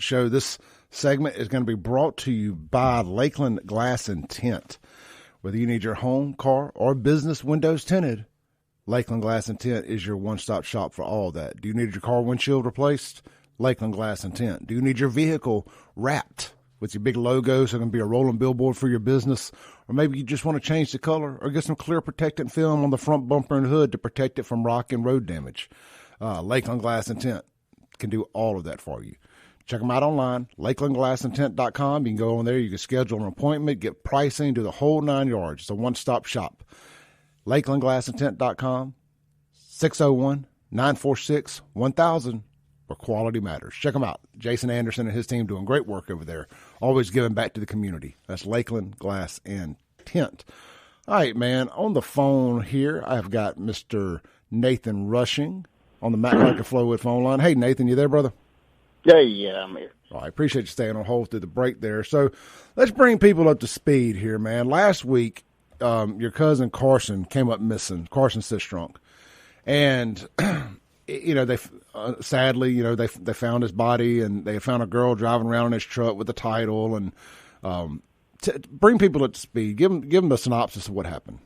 show. This segment is going to be brought to you by Lakeland Glass and Tint. Whether you need your home, car, or business windows tinted, Lakeland Glass and Tint is your one-stop shop for all that. Do you need your car windshield replaced? Lakeland Glass and Tint. Do you need your vehicle wrapped with your big logo so it can be a rolling billboard for your business? Or maybe you just want to change the color or get some clear protectant film on the front bumper and hood to protect it from rock and road damage. Lakeland Glass and Tint can do all of that for you. Check them out online, lakelandglassandtint.com. You can go on there. You can schedule an appointment, get pricing, do the whole 9 yards. It's a one-stop shop. lakelandglassandtint.com, 601-946-1000, where quality matters. Check them out. Jason Anderson and his team doing great work over there, always giving back to the community. That's Lakeland Glass and Tint. All right, man, on the phone here, I've got Mr. Nathan Rushing on the Matt Like Flowwood phone line. Hey, Nathan, you there, brother? Yeah, I'm here. I appreciate you staying on hold through the break there. So let's bring people up to speed here, man. Last week, your cousin Carson came up missing, Carson Sistrunk. And, they sadly, they found his body, and they found a girl driving around in his truck with the title. And bring people up to speed. Give them a synopsis of what happened.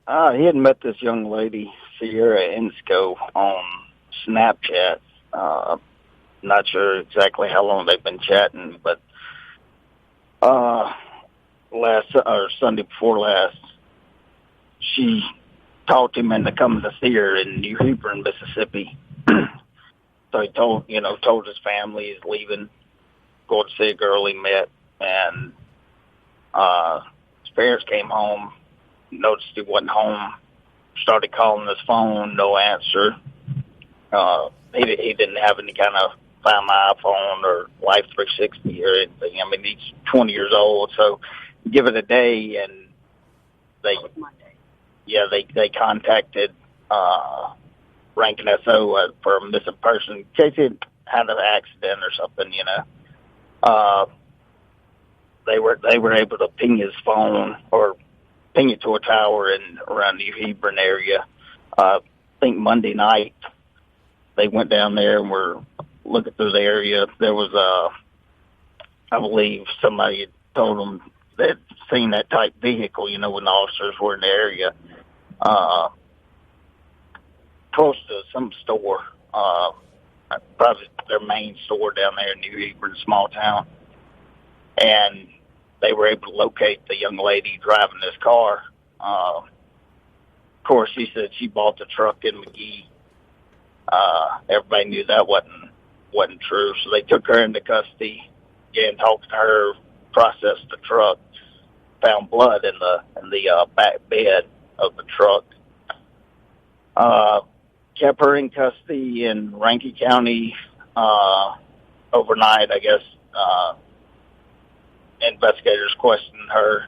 He had met this young lady, Sierra Insco, on Snapchat. Not sure exactly how long they've been chatting, but Sunday before last, she talked him into coming to see her in New Hebron, Mississippi. So he told his family he's leaving, going to see a girl he met, and his parents came home, noticed he wasn't home, started calling his phone, no answer. He didn't have any kind of Find My iPhone or Life 360 or anything. I mean, he's 20 years old, so give it a day, and they contacted Rankin SO for a missing person in case he had an accident or something. They were able to ping his phone or ping it to a tower around New Hebron area. I think Monday night they went down there and were looking through the area. There was I believe somebody had told them they'd seen that type vehicle, when the officers were in the area, close to some store, probably their main store down there in New Hebron, small town. And they were able to locate the young lady driving this car. Of course, she said she bought the truck in McGee. Everybody knew that wasn't true, so they took her into custody. Again, talked to her, processed the truck, found blood in the back bed of the truck. Kept her in custody in Rankin County overnight, I guess. Investigators questioned her.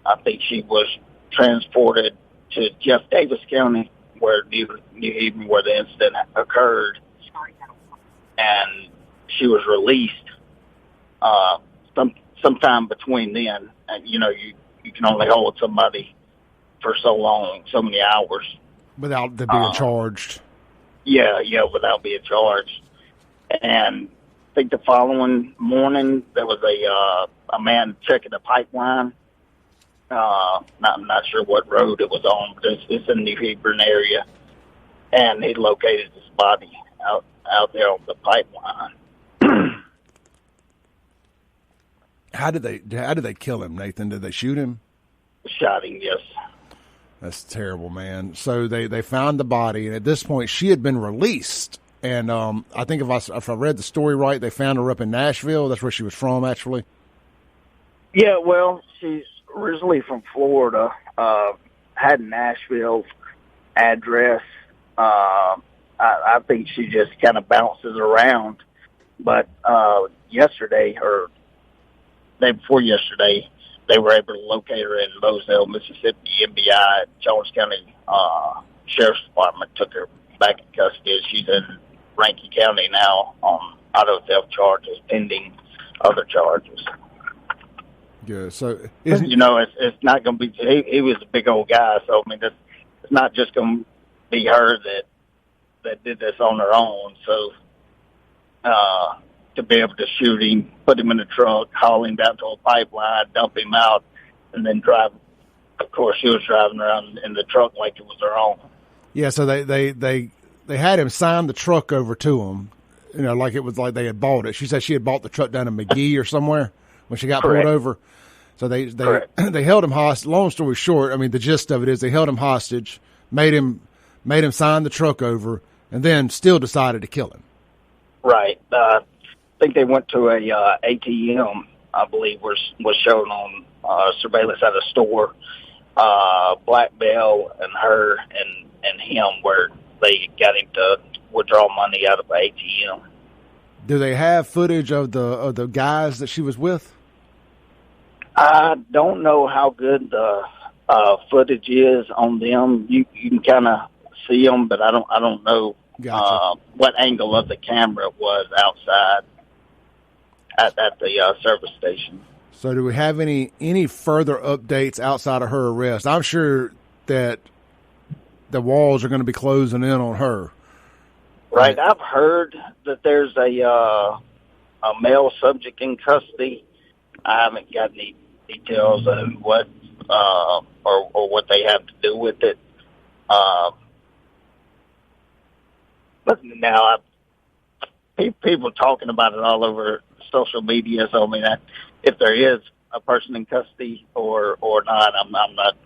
I think she was transported to Jeff Davis County, where New Hebron, where the incident occurred, and she was released sometime between then. And you can only hold somebody for so long, so many hours, without them being charged. Yeah, without being charged. And I think the following morning there was a man checking the pipeline. I'm not sure what road it was on, but it's in the New Hebron area, and he located his body out there on the pipeline. How did they kill him, Nathan? Did they shoot him? Shot him, yes. That's terrible, man. So they found the body, and at this point, she had been released. And I think if I read the story right, they found her up in Nashville. That's where she was from, actually. Yeah, well, she's originally from Florida. Had Nashville's address. I think she just kind of bounces around. But yesterday, or day before yesterday, they were able to locate her in Moselle, Mississippi. MBI, Charles County Sheriff's Department took her back in custody. She's in Rankin County now on auto theft charges, pending other charges. Yeah, so it's not going to be. He was a big old guy, so I mean, it's not just going to be her that did this on her own. So to be able to shoot him, put him in a truck, haul him down to a pipeline, dump him out, and then drive. Of course, she was driving around in the truck like it was her own. Yeah, so they had him sign the truck over to him, like it was like they had bought it. She said she had bought the truck down in McGee or somewhere when she got pulled over. So they they held him hostage. Long story short, I mean, the gist of it is they held him hostage, made him sign the truck over, and then still decided to kill him. Right. I think they went to a ATM, I believe, was shown on surveillance at a store. Black Bell and her and him, where they got him to withdraw money out of the ATM. Do they have footage of the guys that she was with? I don't know how good the footage is on them. You can kind of see them, but I don't know what angle of the camera it was outside at the service station. So do we have any further updates outside of her arrest? I'm sure that the walls are going to be closing in on her. Right. I've heard that there's a male subject in custody. I haven't got any details of what or what they have to do with it. But now people talking about it all over social media. So I mean, if there is a person in custody or not, I'm not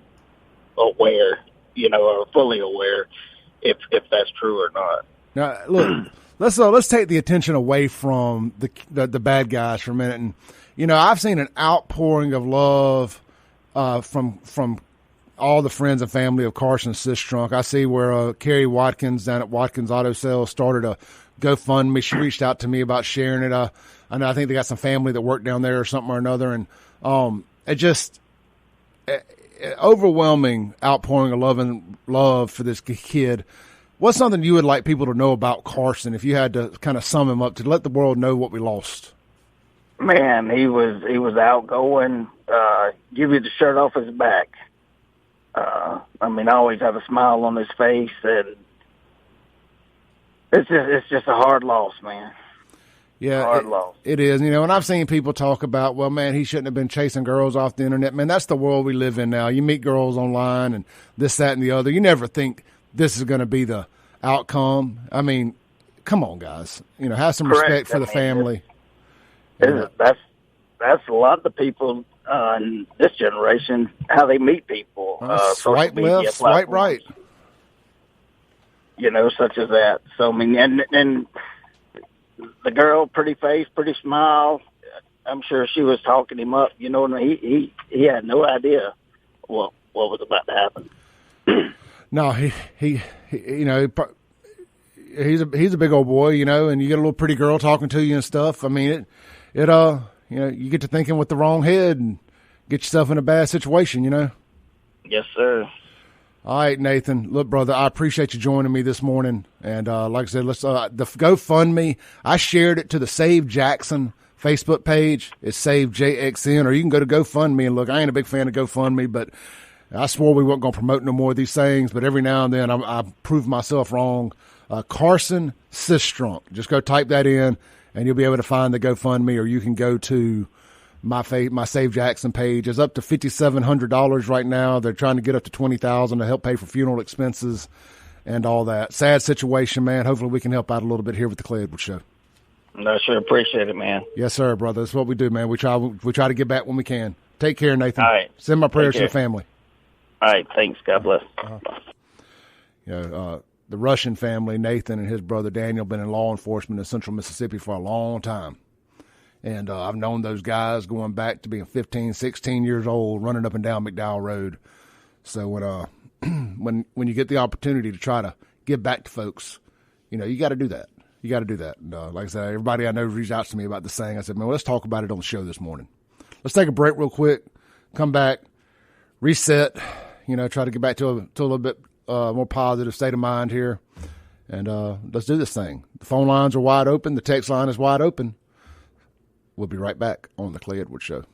aware, or fully aware if that's true or not. Now, look, let's take the attention away from the bad guys for a minute. And I've seen an outpouring of love from all the friends and family of Carson Sistrunk. I see where Carrie Watkins down at Watkins Auto Sales started a GoFundMe. She reached out to me about sharing it. I know I think they got some family that worked down there or something or another, and it just overwhelming outpouring of love for this kid. What's something you would like people to know about Carson if you had to kind of sum him up to let the world know what we lost? Man, he was outgoing. Give you the shirt off his back. I mean, always have a smile on his face, and it's just a hard loss, man. Yeah, hard loss. It is. And I've seen people talk about, well, man, he shouldn't have been chasing girls off the internet. Man, that's the world we live in now. You meet girls online and this, that, and the other. You never think this is going to be the outcome. I mean, come on, guys. Have some respect for the family. That's a lot of the people in this generation, how they meet people. Swipe left, swipe right. Such as that. So, I mean, and the girl, pretty face, pretty smile. I'm sure she was talking him up. And he had no idea what was about to happen. No, he's a big old boy, and you get a little pretty girl talking to you and stuff. I mean, you get to thinking with the wrong head and get yourself in a bad situation, Yes, sir. All right, Nathan. Look, brother, I appreciate you joining me this morning. And like I said, let's the GoFundMe. I shared it to the Save Jackson Facebook page. It's Save JXN, or you can go to GoFundMe and look. I ain't a big fan of GoFundMe, but I swore we weren't going to promote no more of these things. But every now and then I prove myself wrong. Carson Sistrunk. Just go type that in, and you'll be able to find the GoFundMe, or you can go to my Save Jackson page. It's up to $5,700 right now. They're trying to get up to $20,000 to help pay for funeral expenses and all that. Sad situation, man. Hopefully we can help out a little bit here with the Clay Edwards Show. I sure appreciate it, man. Yes, sir, brother. That's what we do, man. We try to get back when we can. Take care, Nathan. All right. Send my prayers to your family. All right. Thanks. God bless. The Russian family, Nathan and his brother Daniel, been in law enforcement in central Mississippi for a long time. And I've known those guys going back to being 15, 16 years old, running up and down McDowell Road. So when you get the opportunity to try to give back to folks, you got to do that. You got to do that. And like I said, everybody I know reached out to me about this thing. I said, man, let's talk about it on the show this morning. Let's take a break real quick, come back, reset, try to get back to a little bit more positive state of mind here. And let's do this thing. The phone lines are wide open. The text line is wide open. We'll be right back on The Clay Edwards Show.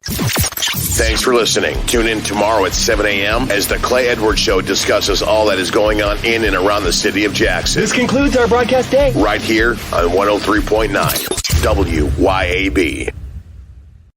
Thanks for listening. Tune in tomorrow at 7 a.m. as The Clay Edwards Show discusses all that is going on in and around the city of Jackson. This concludes our broadcast day. Right here on 103.9 WYAB.